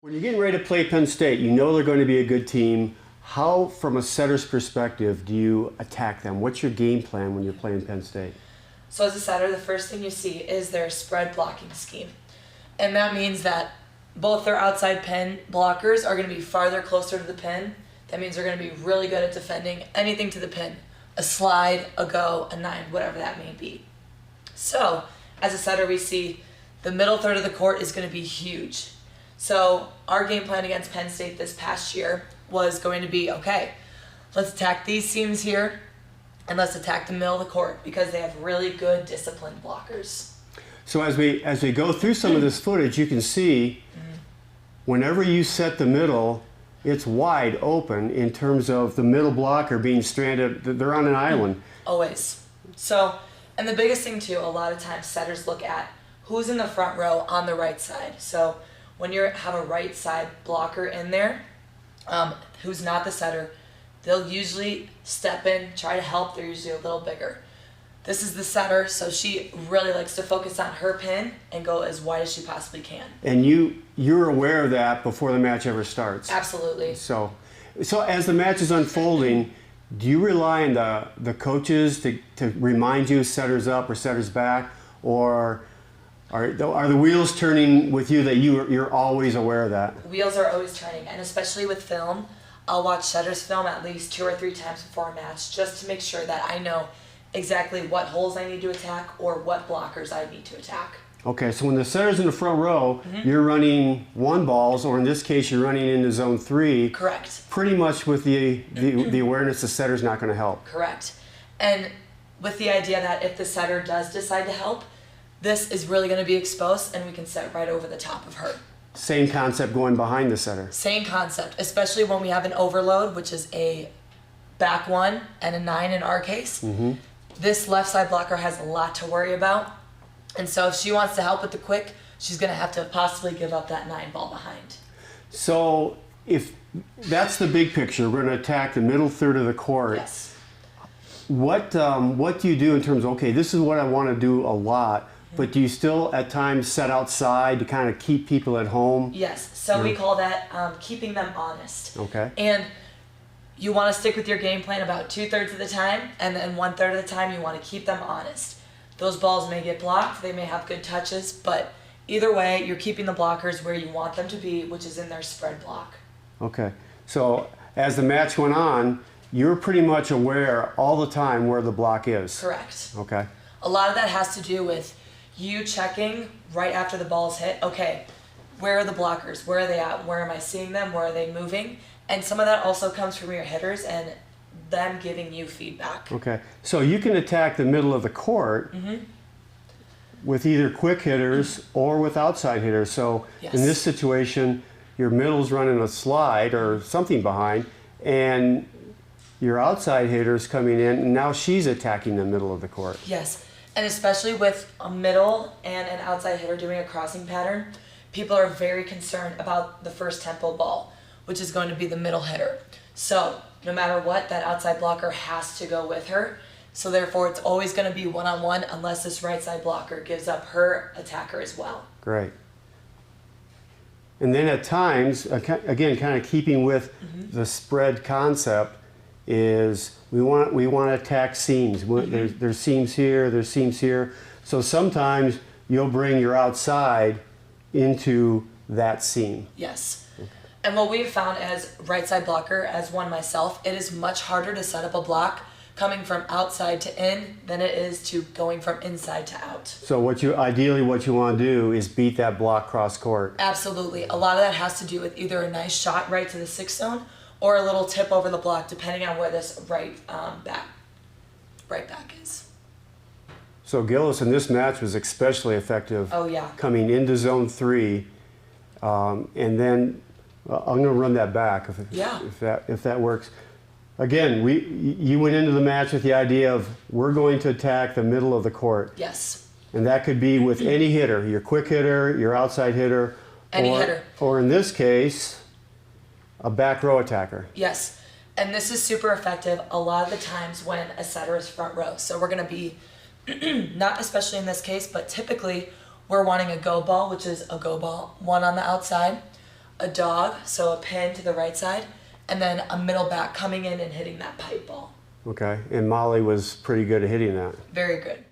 When you're getting ready to play Penn State, you know they're going to be a good team. How, from a setter's perspective, do you attack them? What's your game plan when you're playing Penn State? So as a setter, the first thing you see is their spread blocking scheme. And that means that both their outside pin blockers are going to be farther closer to the pin. That means they're going to be really good at defending anything to the pin. A slide, a go, a 9, whatever that may be. So, as a setter, we see the middle third of the court is going to be huge. So, our game plan against Penn State this past year was going to be, okay, let's attack these seams here, and let's attack the middle of the court because they have really good disciplined blockers. So as we go through some of this footage, you can see whenever you set the middle, it's wide open in terms of the middle blocker being stranded. They're on an island. Always. So, and the biggest thing too, a lot of times setters look at who's in the front row on the right side. So when you have a right side blocker in there, who's not the setter, they'll usually step in, try to help. They're usually a little bigger. This is the setter, so she really likes to focus on her pin and go as wide as she possibly can. And you're aware of that before the match ever starts. Absolutely. So as the match is unfolding, do you rely on the coaches to remind you setters up or setters back, or are the wheels turning with you that you're always aware of that? Wheels are always turning, and especially with film, I'll watch setters film at least 2 or 3 times before a match just to make sure that I know exactly what holes I need to attack or what blockers I need to attack. Okay, so when the setter's in the front row, you're running 1 balls, or in this case, you're running into zone 3. Correct. Pretty much with the awareness the setter's not going to help. Correct. And with the idea that if the setter does decide to help, this is really going to be exposed and we can set right over the top of her. Same concept going behind the setter. Same concept, especially when we have an overload, which is a back 1 and a 9 in our case. This left side blocker has a lot to worry about. And so if she wants to help with the quick, she's going to have to possibly give up that 9 ball behind. So if that's the big picture, we're going to attack the middle third of the court. Yes. What do you do in terms of, okay, this is what I want to do a lot, but do you still at times set outside to kind of keep people at home? Yes. So we call that keeping them honest. Okay. And you want to stick with your game plan about 2/3 of the time, and then 1/3 of the time you want to keep them honest. Those balls may get blocked, they may have good touches, but either way, you're keeping the blockers where you want them to be, which is in their spread block. Okay. So as the match went on, you're pretty much aware all the time where the block is. Correct. Okay. A lot of that has to do with you checking right after the ball's hit, okay, where are the blockers? Where are they at? Where am I seeing them? Where are they moving? And some of that also comes from your hitters and them giving you feedback. Okay. So you can attack the middle of the court with either quick hitters or with outside hitters. So Yes. in this situation, your middle's running a slide or something behind, and your outside hitter's coming in, and now she's attacking the middle of the court. Yes, and especially with a middle and an outside hitter doing a crossing pattern, people are very concerned about the first tempo ball, which is going to be the middle hitter. So no matter what, that outside blocker has to go with her. So therefore, it's always going to be one-on-one unless this right side blocker gives up her attacker as well. Great. And then at times, again, kind of keeping with the spread concept, is we want to attack seams. There's seams here, there's seams here. So sometimes you'll bring your outside into that seam. Yes. And what we've found as right side blocker, as one myself, it is much harder to set up a block coming from outside to in than it is to going from inside to out. So ideally what you want to do is beat that block cross court. Absolutely. A lot of that has to do with either a nice shot right to the 6th zone or a little tip over the block, depending on where this right back is. So Gillis in this match was especially effective. Oh yeah. Coming into zone 3, and then I'm going to run that back if that works. Again, you went into the match with the idea of we're going to attack the middle of the court. Yes. And that could be with any hitter, your quick hitter, your outside hitter, Any hitter. Or in this case, a back row attacker. Yes. And this is super effective a lot of the times when a setter is front row. So we're going to be, not especially in this case, but typically we're wanting a go ball, which is a go ball, 1 on the outside, a dog, so a pin to the right side, and then a middle back coming in and hitting that pipe ball. Okay, and Molly was pretty good at hitting that. Very good.